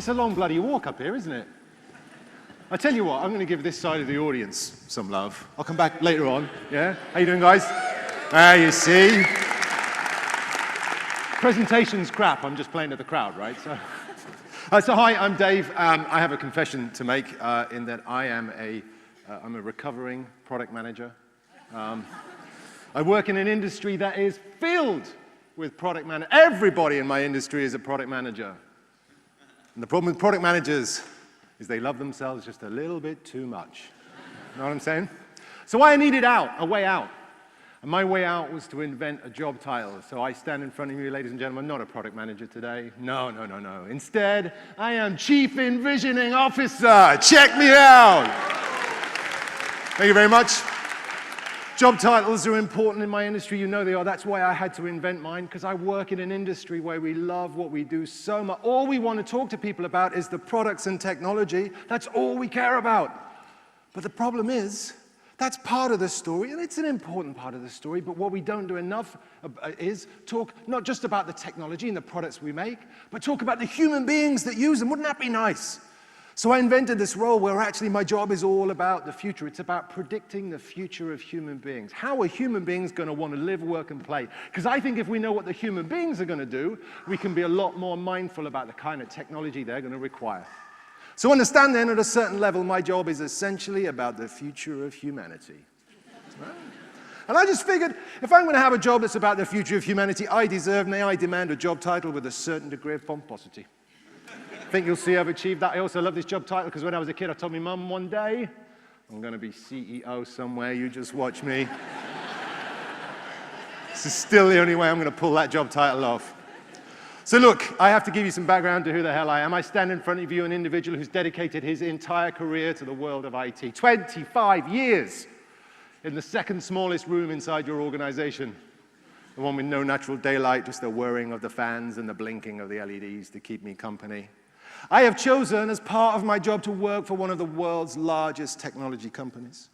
It's a long bloody walk up here, isn't it? I tell you what, I'm going to give this side of the audience some love. I'll come back later on, yeah? How you doing, guys? You see? Presentation's crap, I'm just playing to the crowd, right? So hi, I'm Dave. I have a confession to make in that I'm a recovering product manager. I work in an industry that is filled with product managers. Everybody in my industry is a product manager. And the problem with product managers is they love themselves just a little bit too much. You know what I'm saying? So I needed a way out. And my way out was to invent a job title. So I stand in front of you, ladies and gentlemen, not a product manager today. No. Instead, I am Chief Envisioning Officer. Check me out. Thank you very much. Job titles are important in my industry. You know they are. That's why I had to invent mine, because I work in an industry where we love what we do so much. All we want to talk to people about is the products and technology. That's all we care about. But the problem is, that's part of the story, and it's an important part of the story, but what we don't do enough is talk not just about the technology and the products we make, but talk about the human beings that use them. Wouldn't that be nice? So I invented this role where actually my job is all about the future. It's about predicting the future of human beings. How are human beings going to want to live, work, and play? Because I think if we know what the human beings are going to do, we can be a lot more mindful about the kind of technology they're going to require. So understand then, at a certain level, my job is essentially about the future of humanity. Right? And I just figured, if I'm going to have a job that's about the future of humanity, I demand a job title with a certain degree of pomposity. Think you'll see I've achieved that. I also love this job title because when I was a kid, I told my mum one day, I'm going to be CEO somewhere, you just watch me. This is still the only way I'm going to pull that job title off. So look, I have to give you some background to who the hell I am. I stand in front of you, an individual who's dedicated his entire career to the world of IT. 25 years in the second smallest room inside your organization. The one with no natural daylight, just the whirring of the fans and the blinking of the LEDs to keep me company. I have chosen, as part of my job, to work for one of the world's largest technology companies.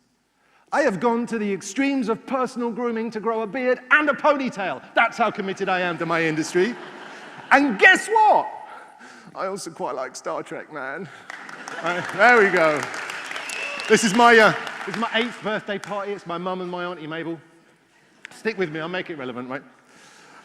I have gone to the extremes of personal grooming to grow a beard and a ponytail. That's how committed I am to my industry. And guess what? I also quite like Star Trek, man. Right, there we go. This is my 8th birthday party. It's my mum and my auntie Mabel. Stick with me, I'll make it relevant, right?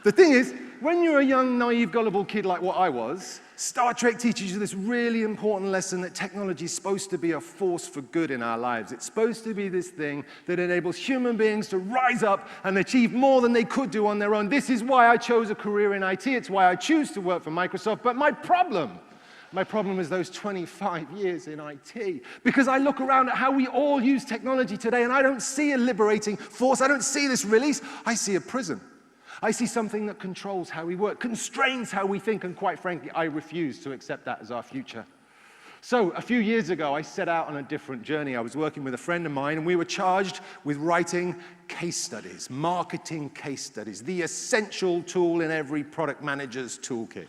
The thing is, when you're a young, naive, gullible kid like what I was, Star Trek teaches you this really important lesson that technology is supposed to be a force for good in our lives. It's supposed to be this thing that enables human beings to rise up and achieve more than they could do on their own. This is why I chose a career in IT. It's why I choose to work for Microsoft. But my problem is those 25 years in IT. Because I look around at how we all use technology today, and I don't see a liberating force. I don't see this release. I see a prison. I see something that controls how we work, constrains how we think, and quite frankly, I refuse to accept that as our future. So a few years ago, I set out on a different journey. I was working with a friend of mine, and we were charged with writing case studies, marketing case studies, the essential tool in every product manager's toolkit.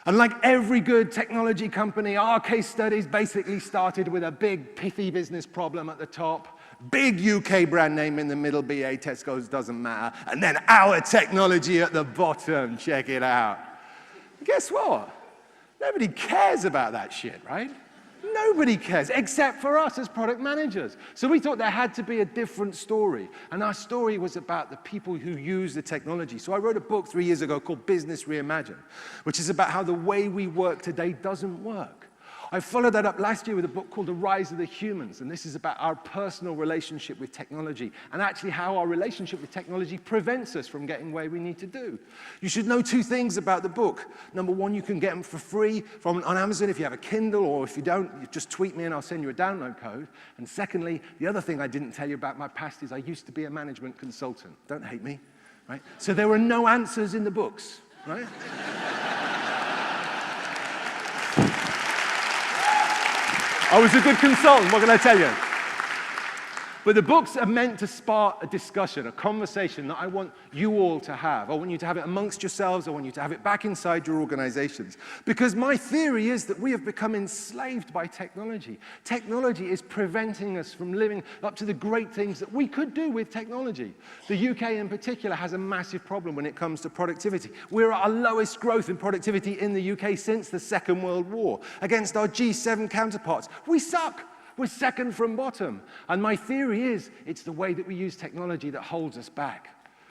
And like every good technology company, our case studies basically started with a big, pithy business problem at the top, big UK brand name in the middle, BA, Tesco's, doesn't matter, and then our technology at the bottom, check it out. Guess what? Nobody cares about that shit, right? Nobody cares, except for us as product managers. So we thought there had to be a different story, and our story was about the people who use the technology. So I wrote a book 3 years ago called Business Reimagined, which is about how the way we work today doesn't work. I followed that up last year with a book called The Rise of the Humans, and this is about our personal relationship with technology, and actually how our relationship with technology prevents us from getting where we need to do. You should know 2 things about the book. Number 1, you can get them for free on Amazon if you have a Kindle, or if you don't, you just tweet me and I'll send you a download code. And secondly, the other thing I didn't tell you about my past is I used to be a management consultant. Don't hate me, right? So there were no answers in the books, right? I was a good consultant, what can I tell you? But the books are meant to spark a discussion, a conversation that I want you all to have. I want you to have it amongst yourselves. I want you to have it back inside your organizations. Because my theory is that we have become enslaved by technology. Technology is preventing us from living up to the great things that we could do with technology. The UK in particular has a massive problem when it comes to productivity. We're at our lowest growth in productivity in the UK since the Second World War. Against our G7 counterparts, we suck. We're second from bottom. And my theory is it's the way that we use technology that holds us back.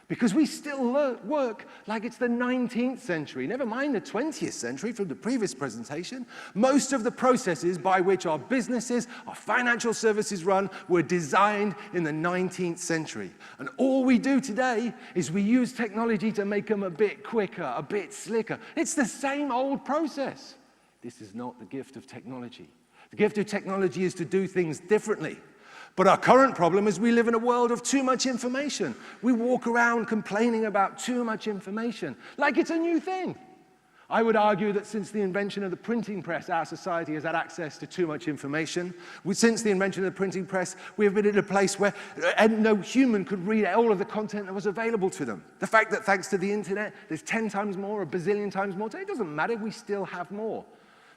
Because we still work like it's the 19th century, never mind the 20th century from the previous presentation. Most of the processes by which our businesses, our financial services run were designed in the 19th century. And all we do today is we use technology to make them a bit quicker, a bit slicker. It's the same old process. This is not the gift of technology. The gift of technology is to do things differently. But our current problem is we live in a world of too much information. We walk around complaining about too much information, like it's a new thing. I would argue that since the invention of the printing press, our society has had access to too much information. Since the invention of the printing press, we have been in a place where no human could read all of the content that was available to them. The fact that thanks to the internet, there's 10 times more, a bazillion times more, it doesn't matter, we still have more.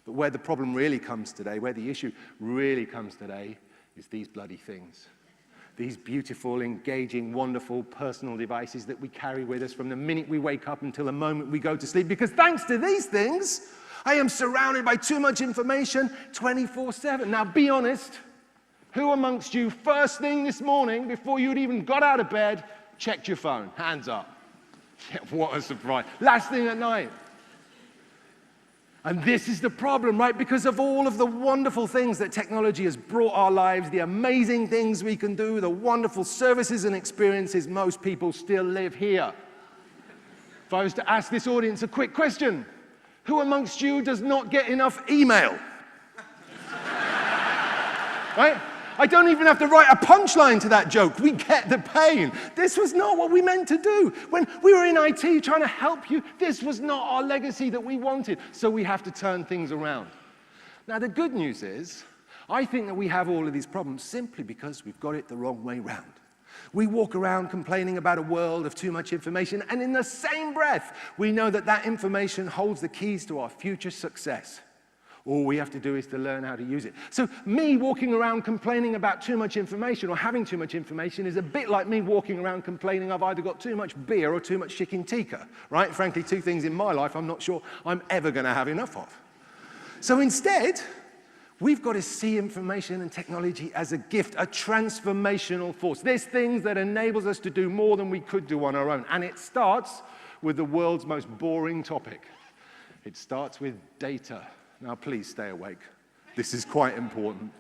But where the problem really comes today, where the issue really comes today, is these bloody things. These beautiful, engaging, wonderful personal devices that we carry with us from the minute we wake up until the moment we go to sleep. Because thanks to these things, I am surrounded by too much information 24/7. Now be honest, who amongst you first thing this morning, before you'd even got out of bed, checked your phone? Hands up. Yeah, what a surprise. Last thing at night. And this is the problem, right? Because of all of the wonderful things that technology has brought our lives, the amazing things we can do, the wonderful services and experiences, most people still live here. If I was to ask this audience a quick question, who amongst you does not get enough email? Right? I don't even have to write a punchline to that joke. We get the pain. This was not what we meant to do. When we were in IT trying to help you, this was not our legacy that we wanted. So we have to turn things around. Now, the good news is, I think that we have all of these problems simply because we've got it the wrong way round. We walk around complaining about a world of too much information, and in the same breath, we know that that information holds the keys to our future success. All we have to do is to learn how to use it. So me walking around complaining about too much information or having too much information is a bit like me walking around complaining I've either got too much beer or too much chicken tikka, right? Frankly, two things in my life I'm not sure I'm ever going to have enough of. So instead, we've got to see information and technology as a gift, a transformational force. There's things that enables us to do more than we could do on our own. And it starts with the world's most boring topic. It starts with data. Now, please stay awake. This is quite important.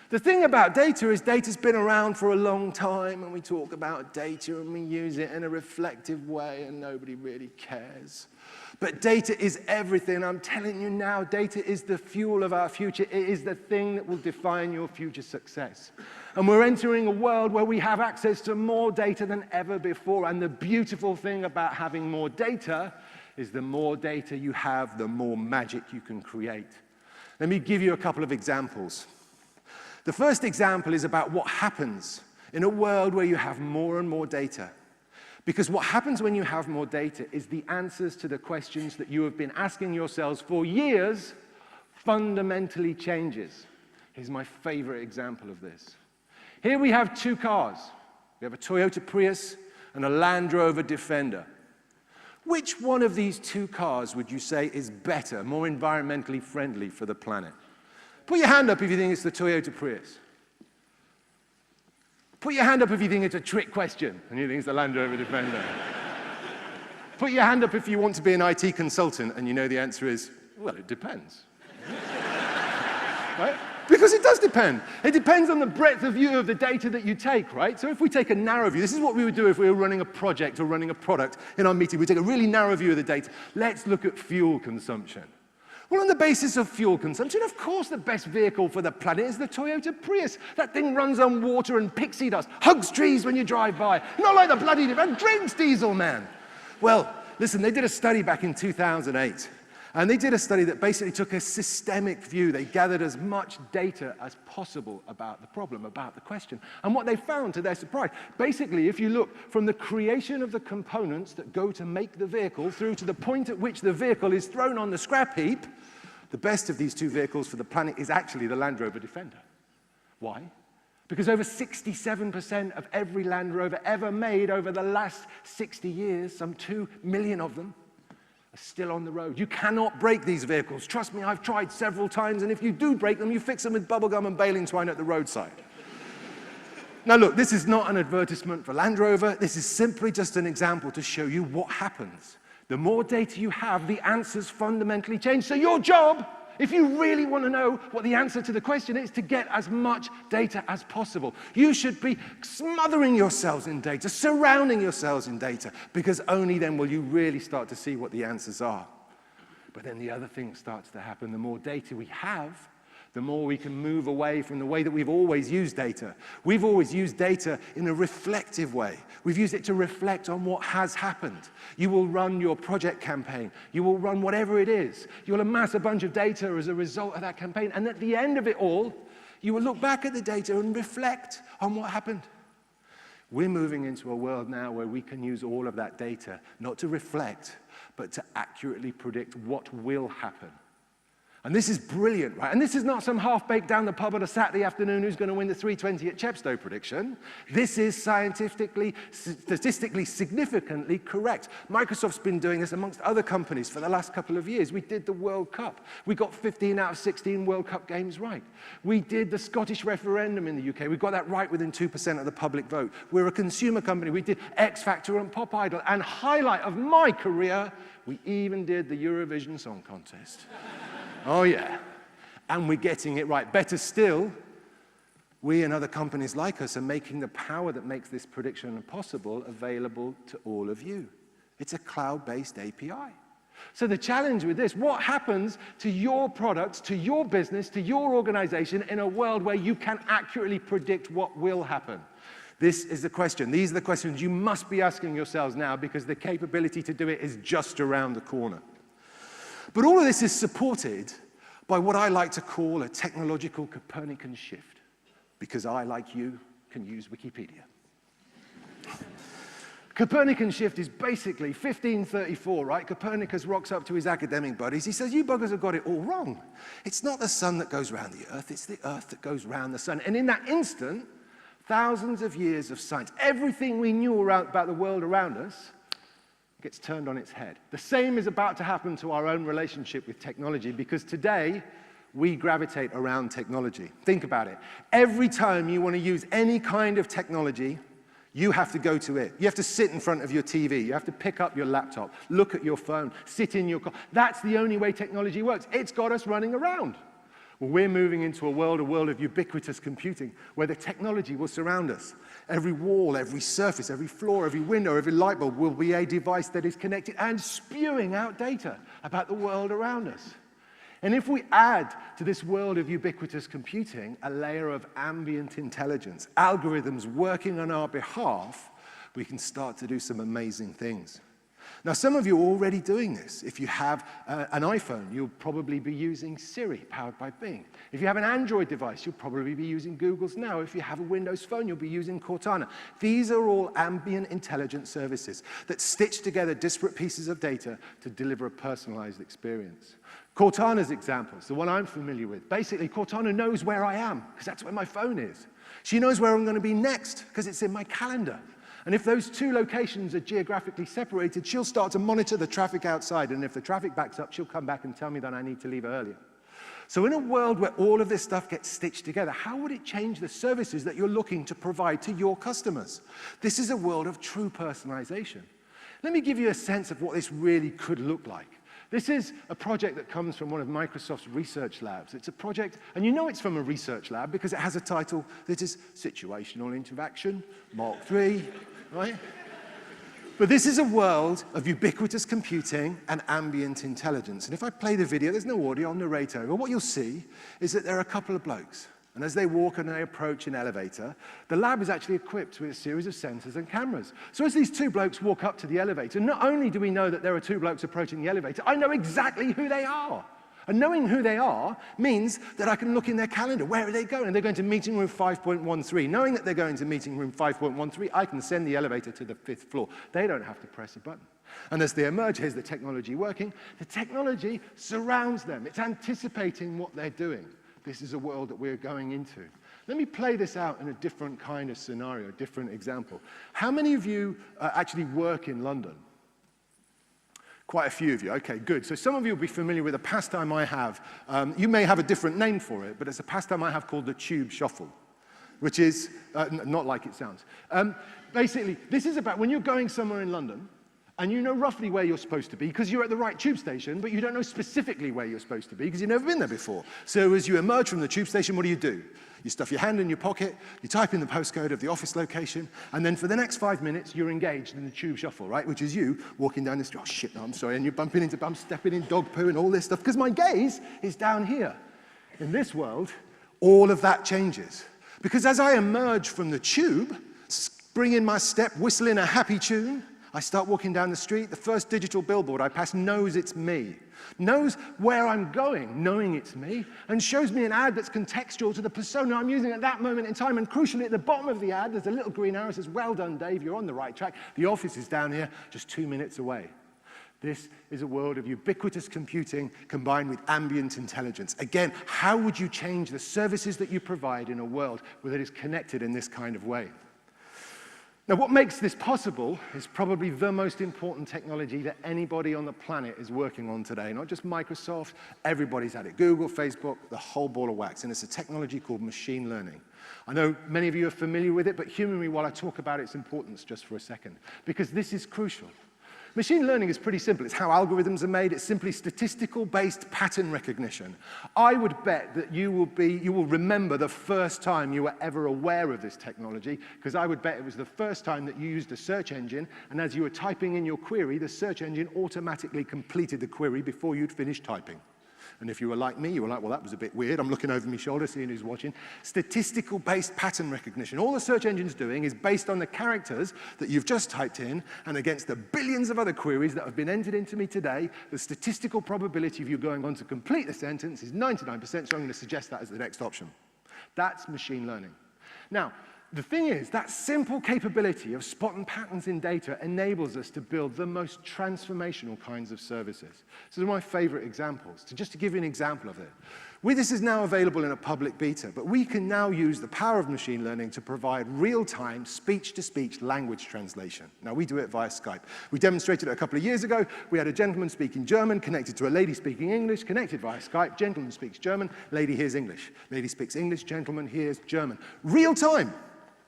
The thing about data is data's been around for a long time, and we talk about data, and we use it in a reflective way, and nobody really cares. But data is everything. I'm telling you now, data is the fuel of our future. It is the thing that will define your future success. And we're entering a world where we have access to more data than ever before. And the beautiful thing about having more data is the more data you have, the more magic you can create. Let me give you a couple of examples. The first example is about what happens in a world where you have more and more data. Because what happens when you have more data is the answers to the questions that you have been asking yourselves for years fundamentally changes. Here's my favorite example of this. Here we have two cars. We have a Toyota Prius and a Land Rover Defender. Which one of these two cars would you say is better, more environmentally friendly for the planet? Put your hand up if you think it's the Toyota Prius. Put your hand up if you think it's a trick question and you think it's the Land Rover Defender. Put your hand up if you want to be an IT consultant and you know the answer is, well, it depends. Right? Because it does depend. It depends on the breadth of view of the data that you take, right? So if we take a narrow view, this is what we would do if we were running a project or running a product in our meeting. We take a really narrow view of the data. Let's look at fuel consumption. Well, on the basis of fuel consumption, of course the best vehicle for the planet is the Toyota Prius. That thing runs on water and pixie dust, hugs trees when you drive by. Not like the bloody drinks diesel, man. Well, listen, they did a study back in 2008. And they did a study that basically took a systemic view. They gathered as much data as possible about the problem, about the question. And what they found, to their surprise, basically, if you look from the creation of the components that go to make the vehicle through to the point at which the vehicle is thrown on the scrap heap, the best of these two vehicles for the planet is actually the Land Rover Defender. Why? Because over 67% of every Land Rover ever made over the last 60 years, some 2 million of them, are still on the road. You cannot break these vehicles. Trust me, I've tried several times, and if you do break them, you fix them with bubblegum and baling twine at the roadside. Now look, this is not an advertisement for Land Rover. This is simply just an example to show you what happens. The more data you have, the answers fundamentally change. So your job, if you really want to know what the answer to the question is, to get as much data as possible. You should be smothering yourselves in data, surrounding yourselves in data, because only then will you really start to see what the answers are. But then the other thing starts to happen. The more data we have, the more we can move away from the way that we've always used data. We've always used data in a reflective way. We've used it to reflect on what has happened. You will run your project campaign. You will run whatever it is. You'll amass a bunch of data as a result of that campaign. And at the end of it all, you will look back at the data and reflect on what happened. We're moving into a world now where we can use all of that data, not to reflect, but to accurately predict what will happen. And this is brilliant, right? And this is not some half-baked down the pub on a Saturday afternoon who's going to win the 320 at Chepstow prediction. This is scientifically, statistically significantly correct. Microsoft's been doing this amongst other companies for the last couple of years. We did the World Cup. We got 15 out of 16 World Cup games right. We did the Scottish referendum in the UK. We got that right within 2% of the public vote. We're a consumer company. We did X Factor and Pop Idol. And highlight of my career, we even did the Eurovision Song Contest. Oh, yeah. And we're getting it right. Better still, we and other companies like us are making the power that makes this prediction possible available to all of you. It's a cloud-based API. So the challenge with this, what happens to your products, to your business, to your organization in a world where you can accurately predict what will happen? This is the question. These are the questions you must be asking yourselves now, because the capability to do it is just around the corner. But all of this is supported by what I like to call a technological Copernican shift, because I, like you, can use Wikipedia. Copernican shift is basically 1534, right? Copernicus rocks up to his academic buddies. He says, you buggers have got it all wrong. It's not the sun that goes round the earth, it's the earth that goes round the sun. And in that instant, thousands of years of science, everything we knew about the world around us, gets turned on its head. The same is about to happen to our own relationship with technology, because today we gravitate around technology. Think about it. Every time you want to use any kind of technology, you have to go to it. You have to sit in front of your TV. You have to pick up your laptop, look at your phone, sit in your car. That's the only way technology works. It's got us running around. Well, we're moving into a world of ubiquitous computing, where the technology will surround us. Every wall, every surface, every floor, every window, every light bulb will be a device that is connected and spewing out data about the world around us. And if we add to this world of ubiquitous computing a layer of ambient intelligence, algorithms working on our behalf, we can start to do some amazing things. Now, some of you are already doing this. If you have an iPhone, you'll probably be using Siri, powered by Bing. If you have an Android device, you'll probably be using Google's Now. If you have a Windows phone, you'll be using Cortana. These are all ambient intelligence services that stitch together disparate pieces of data to deliver a personalized experience. Cortana's example is the one I'm familiar with. Basically, Cortana knows where I am, because that's where my phone is. She knows where I'm going to be next, because it's in my calendar. And if those two locations are geographically separated, she'll start to monitor the traffic outside. And if the traffic backs up, she'll come back and tell me that I need to leave earlier. So in a world where all of this stuff gets stitched together, how would it change the services that you're looking to provide to your customers? This is a world of true personalization. Let me give you a sense of what this really could look like. This is a project that comes from one of Microsoft's research labs. It's a project, and you know it's from a research lab because it has a title that is Situational Interaction, Mark III, right? But this is a world of ubiquitous computing and ambient intelligence. And if I play the video, there's no audio, I'll narrate over. What you'll see is that there are a couple of blokes. And as they walk and they approach an elevator, the lab is actually equipped with a series of sensors and cameras. So as these two blokes walk up to the elevator, not only do we know that there are two blokes approaching the elevator, I know exactly who they are. And knowing who they are means that I can look in their calendar. Where are they going? They're going to meeting room 5.13. Knowing that they're going to meeting room 5.13, I can send the elevator to the 5th floor. They don't have to press a button. And as they emerge, here's the technology working. The technology surrounds them. It's anticipating what they're doing. This is a world that we're going into. Let me play this out in a different kind of scenario, a different example. How many of you actually work in London? Quite a few of you. Okay, good. So some of you will be familiar with a pastime I have. You may have a different name for it, but it's a pastime I have called the tube shuffle, which is not like it sounds. Basically, this is about when you're going somewhere in London, and you know roughly where you're supposed to be because you're at the right tube station, but you don't know specifically where you're supposed to be because you've never been there before. So as you emerge from the tube station, what do? You stuff your hand in your pocket, you type in the postcode of the office location, and then for the next 5 minutes, you're engaged in the tube shuffle, right? Which is you walking down the street, oh shit, no, I'm sorry, and you're bumping into bumps, stepping in dog poo and all this stuff, because my gaze is down here. In this world, all of that changes. Because as I emerge from the tube, bring in my step, whistling a happy tune, I start walking down the street, the first digital billboard I pass knows it's me, knows where I'm going, knowing it's me, and shows me an ad that's contextual to the persona I'm using at that moment in time. And crucially, at the bottom of the ad, there's a little green arrow that says, well done, Dave, you're on the right track. The office is down here, just 2 minutes away. This is a world of ubiquitous computing combined with ambient intelligence. Again, how would you change the services that you provide in a world where it is connected in this kind of way? Now, what makes this possible is probably the most important technology that anybody on the planet is working on today. Not just Microsoft, everybody's at it. Google, Facebook, the whole ball of wax. And it's a technology called machine learning. I know many of you are familiar with it, but humor me while I talk about its importance just for a second, because this is crucial. Machine learning is pretty simple. It's how algorithms are made. It's simply statistical-based pattern recognition. I would bet that you will remember the first time you were ever aware of this technology, because I would bet it was the first time that you used a search engine, and as you were typing in your query, the search engine automatically completed the query before you'd finished typing. And if you were like me, you were like, well, that was a bit weird. I'm looking over my shoulder, seeing who's watching. Statistical-based pattern recognition. All the search engine's doing is based on the characters that you've just typed in and against the billions of other queries that have been entered into me today, the statistical probability of you going on to complete the sentence is 99%, so I'm going to suggest that as the next option. That's machine learning. Now, the thing is, that simple capability of spotting patterns in data enables us to build the most transformational kinds of services. So they're my favorite examples. So just to give you an example of it, this is now available in a public beta, but we can now use the power of machine learning to provide real-time speech-to-speech language translation. Now, we do it via Skype. We demonstrated it a couple of years ago. We had a gentleman speaking German connected to a lady speaking English, connected via Skype. Gentleman speaks German, lady hears English. Lady speaks English, gentleman hears German. Real time.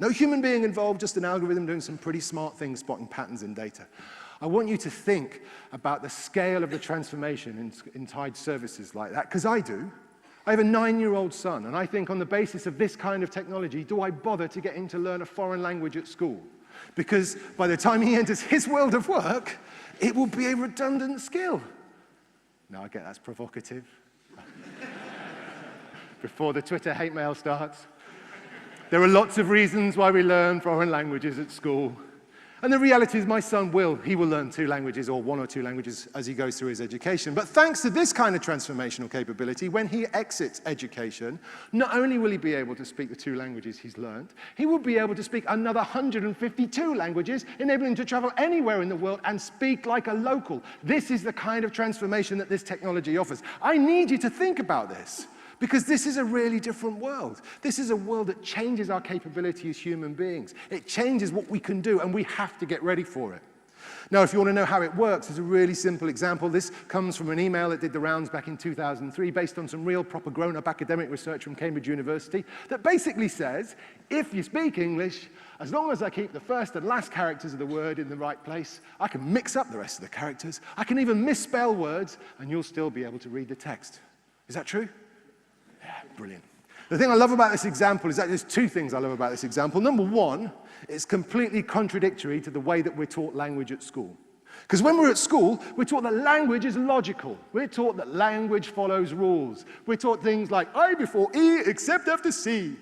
No human being involved, just an algorithm doing some pretty smart things, spotting patterns in data. I want you to think about the scale of the transformation in tied services like that, because I do. I have a 9-year-old son, and I think on the basis of this kind of technology, do I bother to get him to learn a foreign language at school? Because by the time he enters his world of work, it will be a redundant skill. Now, I get that's provocative. Before the Twitter hate mail starts. There are lots of reasons why we learn foreign languages at school. And the reality is my son he will learn 2 languages or 1 or 2 languages as he goes through his education. But thanks to this kind of transformational capability, when he exits education, not only will he be able to speak the 2 languages he's learned, he will be able to speak another 152 languages, enabling him to travel anywhere in the world and speak like a local. This is the kind of transformation that this technology offers. I need you to think about this. Because this is a really different world. This is a world that changes our capability as human beings. It changes what we can do, and we have to get ready for it. Now, if you want to know how it works, there's a really simple example. This comes from an email that did the rounds back in 2003, based on some real proper grown-up academic research from Cambridge University, that basically says, if you speak English, as long as I keep the first and last characters of the word in the right place, I can mix up the rest of the characters. I can even misspell words, and you'll still be able to read the text. Is that true? Yeah, brilliant. The thing I love about this example is that there's 2 things I love about this example. Number one, it's completely contradictory to the way that we're taught language at school. Because when we're at school, we're taught that language is logical. We're taught that language follows rules. We're taught things like I before E except after C.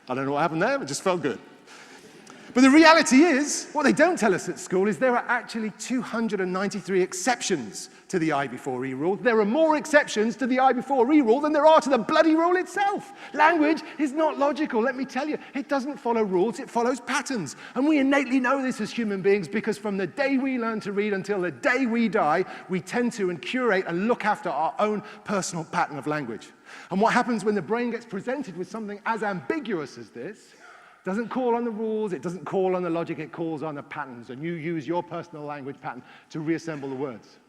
I don't know what happened there, but it just felt good. But the reality is, what they don't tell us at school is there are actually 293 exceptions to the I before E rule. There are more exceptions to the I before E rule than there are to the bloody rule itself. Language is not logical, let me tell you. It doesn't follow rules, it follows patterns. And we innately know this as human beings because from the day we learn to read until the day we die, we tend to and curate and look after our own personal pattern of language. And what happens when the brain gets presented with something as ambiguous as this, doesn't call on the rules, it doesn't call on the logic, it calls on the patterns, and you use your personal language pattern to reassemble the words.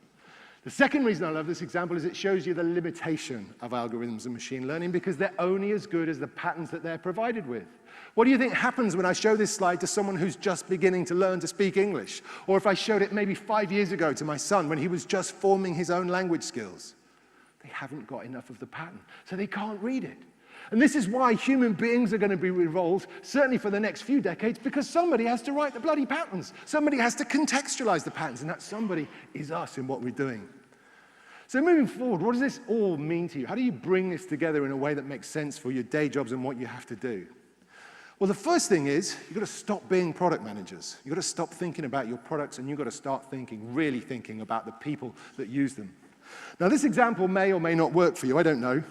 The second reason I love this example is it shows you the limitation of algorithms and machine learning because they're only as good as the patterns that they're provided with. What do you think happens when I show this slide to someone who's just beginning to learn to speak English? Or if I showed it maybe 5 years ago to my son when he was just forming his own language skills? They haven't got enough of the pattern, so they can't read it. And this is why human beings are going to be evolved, certainly for the next few decades, because somebody has to write the bloody patterns. Somebody has to contextualize the patterns, and that somebody is us in what we're doing. So moving forward, what does this all mean to you? How do you bring this together in a way that makes sense for your day jobs and what you have to do? Well, the first thing is you've got to stop being product managers. You've got to stop thinking about your products, and you've got to start thinking, really thinking about the people that use them. Now, this example may or may not work for you. I don't know.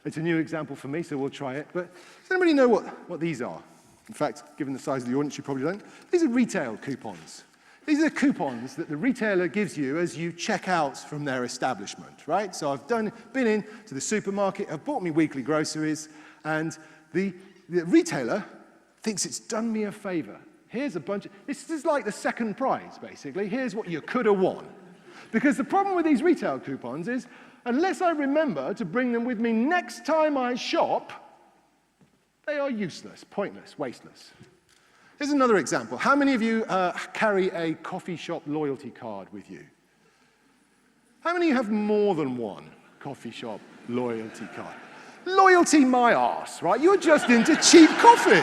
It's a new example for me, so we'll try it. But does anybody know what these are? In fact, given the size of the audience, you probably don't. These are retail coupons. These are the coupons that the retailer gives you as you check out from their establishment, right? So I've been in to the supermarket, I've bought me weekly groceries, and the retailer thinks it's done me a favor. Here's a bunch of, this is like the second prize, basically. Here's what you could have won. Because the problem with these retail coupons is, unless I remember to bring them with me next time I shop, they are useless, pointless, wasteless. Here's another example. How many of you carry a coffee shop loyalty card with you? How many of you have more than one coffee shop loyalty card? Loyalty my arse, right? You're just into cheap coffee.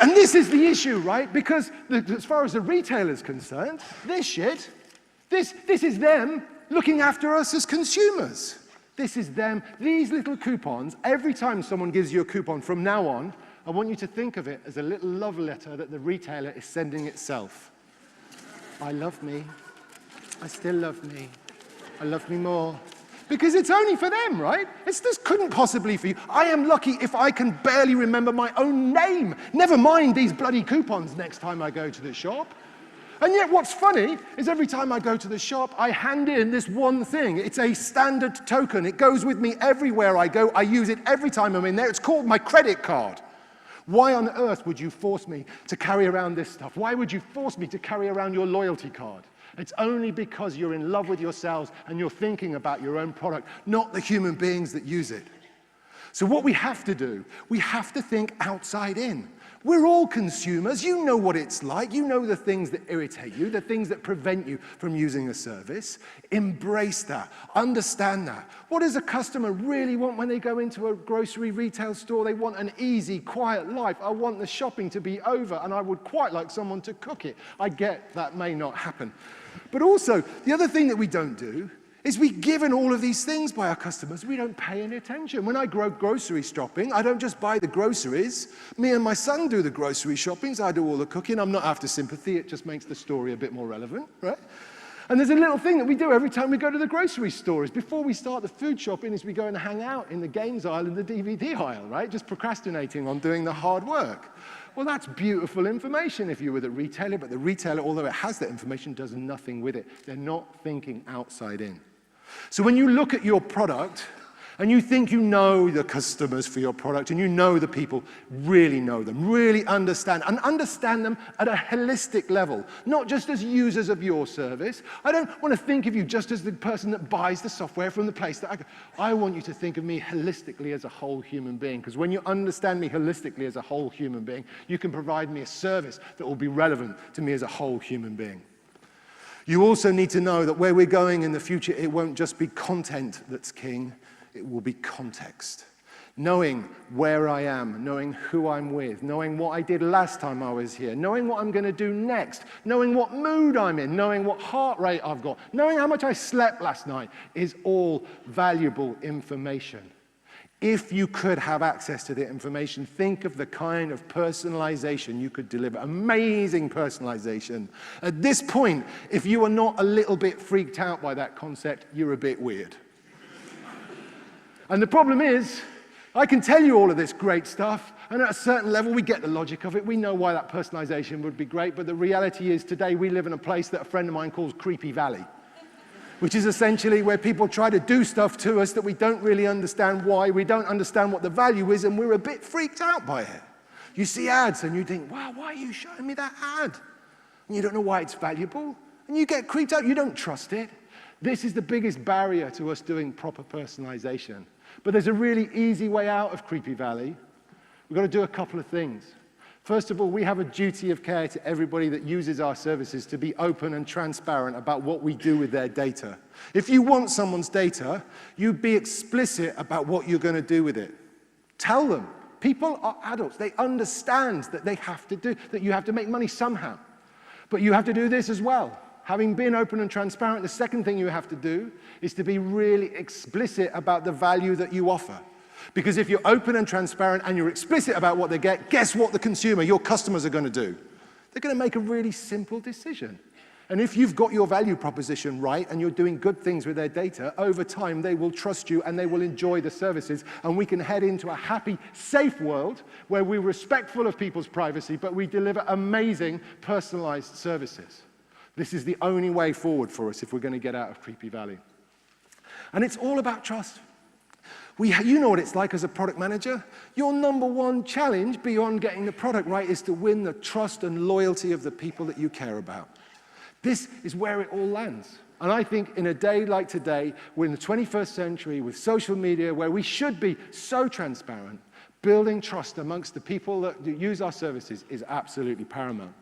And this is the issue, right? Because as far as the retailer's concerned, this is them looking after us as consumers. This is them, these little coupons, every time someone gives you a coupon from now on, I want you to think of it as a little love letter that the retailer is sending itself. I love me. I still love me. I love me more. Because it's only for them, right? This couldn't possibly for you. I am lucky if I can barely remember my own name. Never mind these bloody coupons next time I go to the shop. And yet what's funny is every time I go to the shop, I hand in this one thing. It's a standard token. It goes with me everywhere I go. I use it every time I'm in there. It's called my credit card. Why on earth would you force me to carry around this stuff? Why would you force me to carry around your loyalty card? It's only because you're in love with yourselves and you're thinking about your own product, not the human beings that use it. So what we have to do, we have to think outside in. We're all consumers. You know what it's like. You know the things that irritate you, the things that prevent you from using a service. Embrace that. Understand that. What does a customer really want when they go into a grocery retail store? They want an easy, quiet life. I want the shopping to be over, and I would quite like someone to cook it. I get that may not happen. But also, the other thing that we don't do is we given all of these things by our customers, we don't pay any attention. When I go grocery shopping, I don't just buy the groceries. Me and my son do the grocery shopping, so I do all the cooking. I'm not after sympathy, it just makes the story a bit more relevant, right? And there's a little thing that we do every time we go to the grocery store is before we start the food shopping is we go and hang out in the games aisle and the DVD aisle, right? Just procrastinating on doing the hard work. Well, that's beautiful information if you were the retailer, but the retailer, although it has that information, does nothing with it. They're not thinking outside in. So when you look at your product and you think you know the customers for your product and you know the people, really know them, really understand, and understand them at a holistic level, not just as users of your service. I don't want to think of you just as the person that buys the software from the place that I go. I want you to think of me holistically as a whole human being, because when you understand me holistically as a whole human being, you can provide me a service that will be relevant to me as a whole human being. You also need to know that where we're going in the future, it won't just be content that's king, it will be context. Knowing where I am, knowing who I'm with, knowing what I did last time I was here, knowing what I'm going to do next, knowing what mood I'm in, knowing what heart rate I've got, knowing how much I slept last night is all valuable information. If you could have access to the information, think of the kind of personalization you could deliver. Amazing personalization. At this point, if you are not a little bit freaked out by that concept, you're a bit weird. And the problem is, I can tell you all of this great stuff, and at a certain level, we get the logic of it. We know why that personalization would be great, but the reality is today we live in a place that a friend of mine calls Creepy Valley, which is essentially where people try to do stuff to us that we don't really understand why, we don't understand what the value is, and we're a bit freaked out by it. You see ads, and you think, wow, why are you showing me that ad? And you don't know why it's valuable, and you get creeped out. You don't trust it. This is the biggest barrier to us doing proper personalization. But there's a really easy way out of Creepy Valley. We've got to do a couple of things. First of all, we have a duty of care to everybody that uses our services to be open and transparent about what we do with their data. If you want someone's data, you be explicit about what you're going to do with it. Tell them. People are adults. They understand that they have to do, that you have to make money somehow. But you have to do this as well. Having been open and transparent, the second thing you have to do is to be really explicit about the value that you offer. Because if you're open and transparent and you're explicit about what they get, guess what the consumer, your customers, are going to do? They're going to make a really simple decision. And if you've got your value proposition right and you're doing good things with their data, over time they will trust you and they will enjoy the services, and we can head into a happy, safe world where we're respectful of people's privacy, but we deliver amazing, personalized services. This is the only way forward for us if we're going to get out of Creepy Valley. And it's all about trust. You know what it's like as a product manager. Your number one challenge beyond getting the product right is to win the trust and loyalty of the people that you care about. This is where it all lands. And I think in a day like today, we're in the 21st century with social media where we should be so transparent. Building trust amongst the people that use our services is absolutely paramount.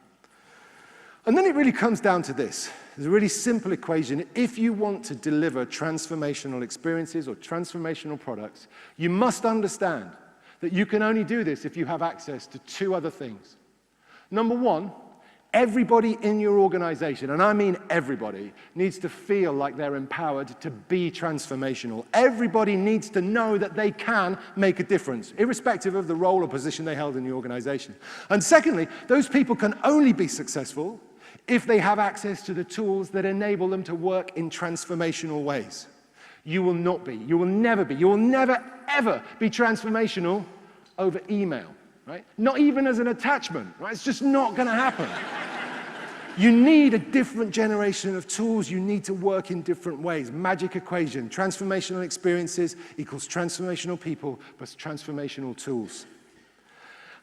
And then it really comes down to this. There's a really simple equation. If you want to deliver transformational experiences or transformational products, you must understand that you can only do this if you have access to two other things. Number one, everybody in your organization, and I mean everybody, needs to feel like they're empowered to be transformational. Everybody needs to know that they can make a difference, irrespective of the role or position they held in the organization. And secondly, those people can only be successful if they have access to the tools that enable them to work in transformational ways. You will not be, you will never be, you will never, ever be transformational over email, right? Not even as an attachment, right? It's just not going to happen. You need a different generation of tools. You need to work in different ways. Magic equation, transformational experiences equals transformational people plus transformational tools.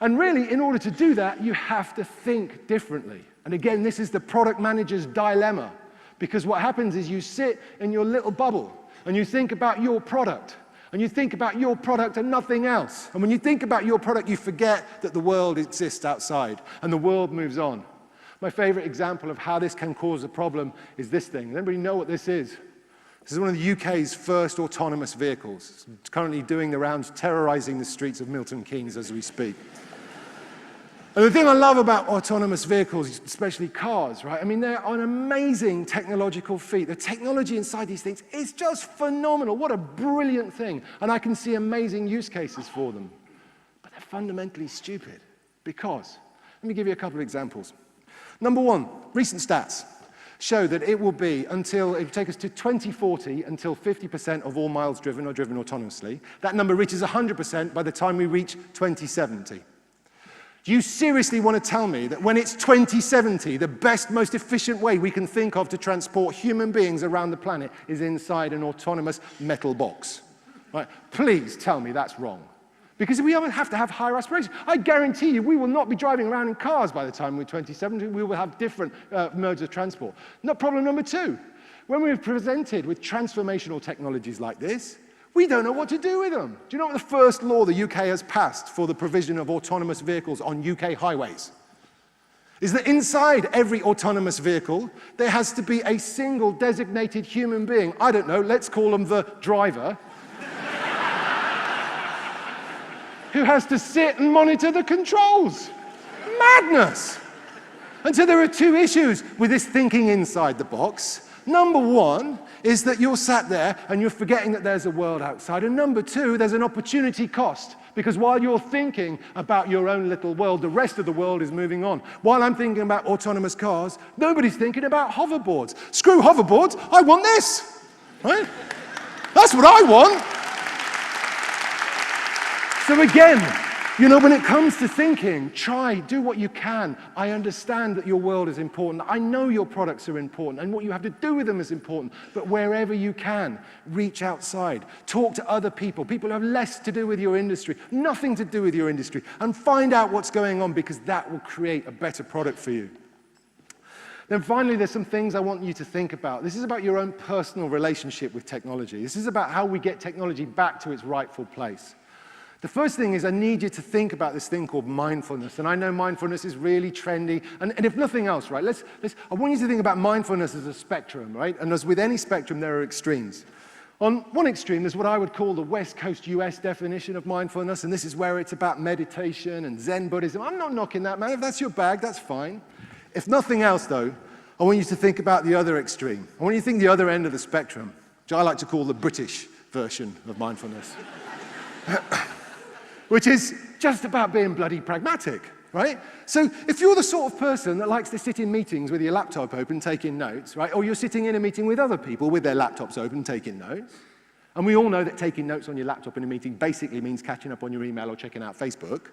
And really, in order to do that, you have to think differently. And again, this is the product manager's dilemma. Because what happens is you sit in your little bubble and you think about your product. And you think about your product and nothing else. And when you think about your product, you forget that the world exists outside and the world moves on. My favorite example of how this can cause a problem is this thing. Does anybody know what this is? This is one of the UK's first autonomous vehicles. It's currently doing the rounds, terrorizing the streets of Milton Keynes as we speak. And the thing I love about autonomous vehicles, especially cars, right? I mean, they're an amazing technological feat. The technology inside these things is just phenomenal. What a brilliant thing. And I can see amazing use cases for them. But they're fundamentally stupid. Because, let me give you a couple of examples. Number one, recent stats show that it will take us to 2040 until 50% of all miles driven are driven autonomously. That number reaches 100% by the time we reach 2070. Do you seriously want to tell me that when it's 2070, the best, most efficient way we can think of to transport human beings around the planet is inside an autonomous metal box? Right? Please tell me that's wrong. Because we have to have higher aspirations. I guarantee you we will not be driving around in cars by the time we're 2070. We will have different modes of transport. Problem number two, when we're presented with transformational technologies like this, we don't know what to do with them. Do you know what the first law the UK has passed for the provision of autonomous vehicles on UK highways? Is that inside every autonomous vehicle, there has to be a single designated human being. I don't know, let's call them the driver. who has to sit and monitor the controls. Madness. And so there are two issues with this thinking inside the box. Number one is that you're sat there and you're forgetting that there's a world outside. And number two, there's an opportunity cost. Because while you're thinking about your own little world, the rest of the world is moving on. While I'm thinking about autonomous cars, nobody's thinking about hoverboards. Screw hoverboards, I want this. Right? That's what I want. So again, when it comes to thinking, do what you can. I understand that your world is important. I know your products are important, and what you have to do with them is important. But wherever you can, reach outside. Talk to other people who have less to do with your industry, nothing to do with your industry, and find out what's going on, because that will create a better product for you. Then finally, there's some things I want you to think about. This is about your own personal relationship with technology. This is about how we get technology back to its rightful place. The first thing is I need you to think about this thing called mindfulness. And I know mindfulness is really trendy. And if nothing else, right, I want you to think about mindfulness as a spectrum, right? And as with any spectrum, there are extremes. On one extreme, there's what I would call the West Coast US definition of mindfulness. And this is where it's about meditation and Zen Buddhism. I'm not knocking that, man. If that's your bag, that's fine. If nothing else, though, I want you to think about the other extreme. I want you to think the other end of the spectrum, which I like to call the British version of mindfulness. Which is just about being bloody pragmatic, right? So if you're the sort of person that likes to sit in meetings with your laptop open taking notes, right? Or you're sitting in a meeting with other people with their laptops open taking notes, and we all know that taking notes on your laptop in a meeting basically means catching up on your email or checking out Facebook,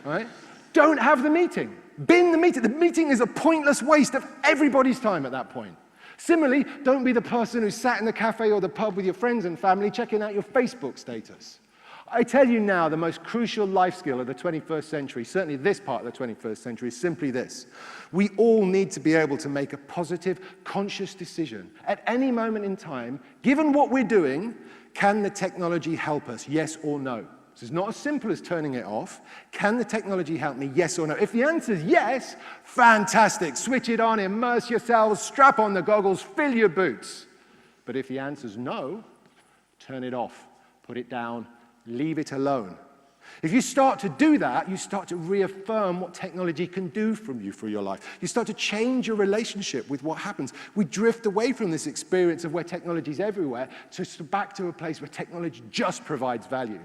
right? Don't have the meeting. Bin the meeting. The meeting is a pointless waste of everybody's time at that point. Similarly, don't be the person who sat in the cafe or the pub with your friends and family checking out your Facebook status. I tell you now, the most crucial life skill of the 21st century, certainly this part of the 21st century, is simply this. We all need to be able to make a positive, conscious decision at any moment in time. Given what we're doing, can the technology help us, yes or no? So it's not as simple as turning it off. Can the technology help me, yes or no? If the answer is yes, fantastic. Switch it on, immerse yourselves, strap on the goggles, fill your boots. But if the answer is no, turn it off, put it down, leave it alone. If you start to do that, you start to reaffirm what technology can do from you for your life. You start to change your relationship with what happens. We drift away from this experience of where technology is everywhere to back to a place where technology just provides value.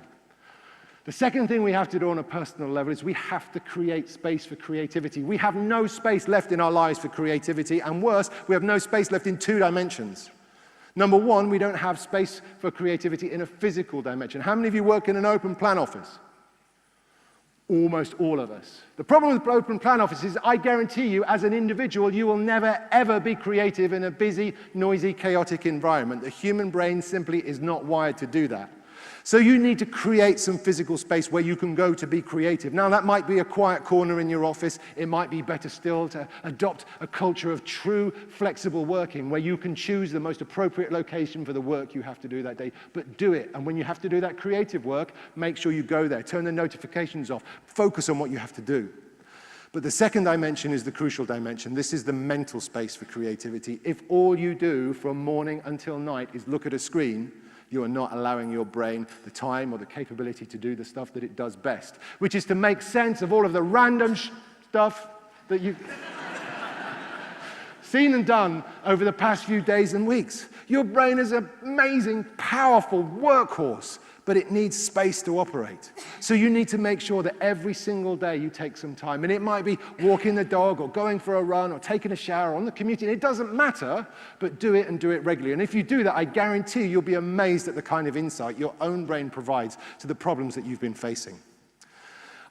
The second thing we have to do on a personal level is we have to create space for creativity. We have no space left in our lives for creativity, and worse, we have no space left in two dimensions. Number one, we don't have space for creativity in a physical dimension. How many of you work in an open plan office? Almost all of us. The problem with open plan offices, I guarantee you, as an individual, you will never, ever be creative in a busy, noisy, chaotic environment. The human brain simply is not wired to do that. So you need to create some physical space where you can go to be creative. Now, that might be a quiet corner in your office. It might be better still to adopt a culture of true, flexible working where you can choose the most appropriate location for the work you have to do that day. But do it. And when you have to do that creative work, make sure you go there. Turn the notifications off. Focus on what you have to do. But the second dimension is the crucial dimension. This is the mental space for creativity. If all you do from morning until night is look at a screen, you are not allowing your brain the time or the capability to do the stuff that it does best, which is to make sense of all of the random stuff that you've seen and done over the past few days and weeks. Your brain is an amazing, powerful workhorse, but it needs space to operate. So you need to make sure that every single day you take some time. And it might be walking the dog or going for a run or taking a shower on the commute. It doesn't matter, but do it and do it regularly. And if you do that, I guarantee you'll be amazed at the kind of insight your own brain provides to the problems that you've been facing.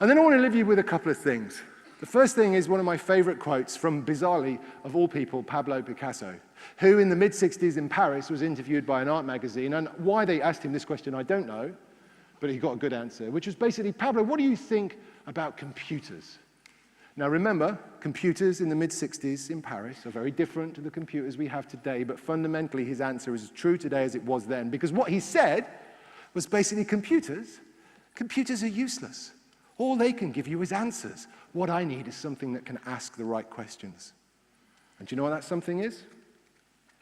And then I want to leave you with a couple of things. The first thing is one of my favorite quotes from, bizarrely, of all people, Pablo Picasso, who in the mid-60s in Paris was interviewed by an art magazine. And why they asked him this question, I don't know, but he got a good answer, which was basically, Pablo, what do you think about computers? Now remember, computers in the mid-60s in Paris are very different to the computers we have today, but fundamentally his answer is as true today as it was then, because what he said was basically computers are useless. All they can give you is answers. What I need is something that can ask the right questions. And do you know what that something is?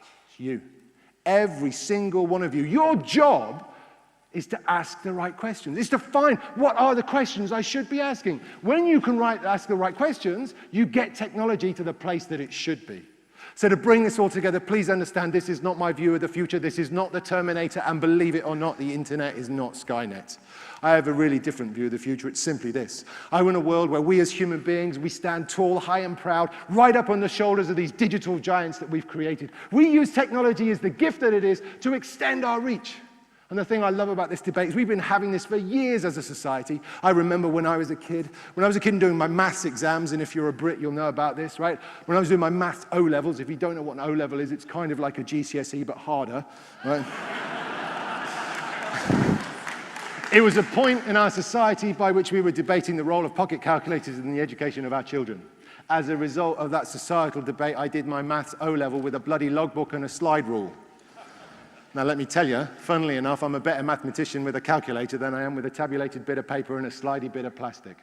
It's you. Every single one of you. Your job is to ask the right questions. It's to find what are the questions I should be asking. When you can ask the right questions, you get technology to the place that it should be. So to bring this all together, please understand this is not my view of the future. This is not the Terminator, and believe it or not, the internet is not Skynet. I have a really different view of the future. It's simply this. I want a world where we as human beings, we stand tall, high and proud, right up on the shoulders of these digital giants that we've created. We use technology as the gift that it is to extend our reach. And the thing I love about this debate is we've been having this for years as a society. I remember when I was a kid and doing my maths exams, and if you're a Brit, you'll know about this, right? When I was doing my maths O-levels, if you don't know what an O-level is, it's kind of like a GCSE, but harder, right? It was a point in our society by which we were debating the role of pocket calculators in the education of our children. As a result of that societal debate, I did my maths O-level with a bloody logbook and a slide rule. Now, let me tell you, funnily enough, I'm a better mathematician with a calculator than I am with a tabulated bit of paper and a slidey bit of plastic.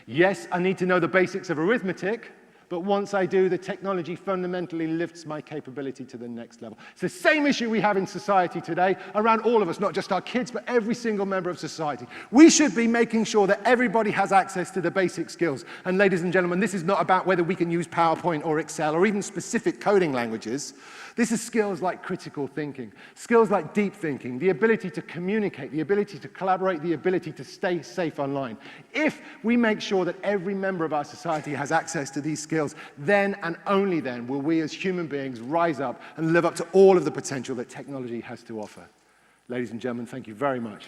Yes, I need to know the basics of arithmetic, but once I do, the technology fundamentally lifts my capability to the next level. It's the same issue we have in society today around all of us, not just our kids, but every single member of society. We should be making sure that everybody has access to the basic skills. And ladies and gentlemen, this is not about whether we can use PowerPoint or Excel or even specific coding languages. This is skills like critical thinking, skills like deep thinking, the ability to communicate, the ability to collaborate, the ability to stay safe online. If we make sure that every member of our society has access to these skills, then and only then will we as human beings rise up and live up to all of the potential that technology has to offer. Ladies and gentlemen, thank you very much.